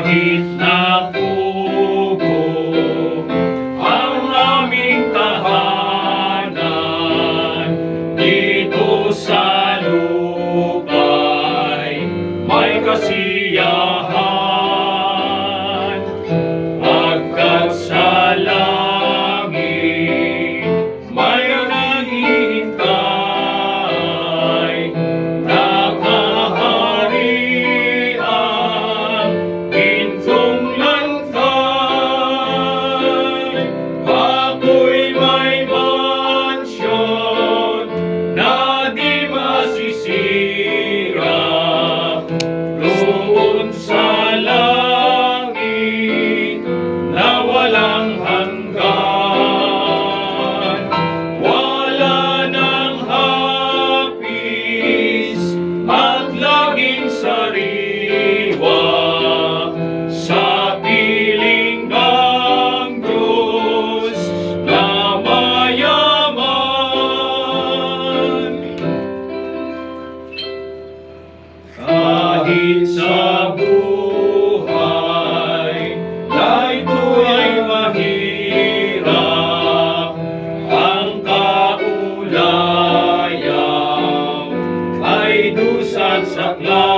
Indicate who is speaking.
Speaker 1: Kahit na pugo ang aming tahanan, dito sa lupa'y may kasiyahan. Pagkat sa langit may naghihintay, nakahari ang gintong lantay. Ako'y may mansyon na di masisira, roon sa langit na walang hanggan. Wala nang hapis at laging sariwa sa piling ng Diyos na mayaman. Kahit sa buhay na ito'y mahirap, ang kaulayan ay dusa't saklap.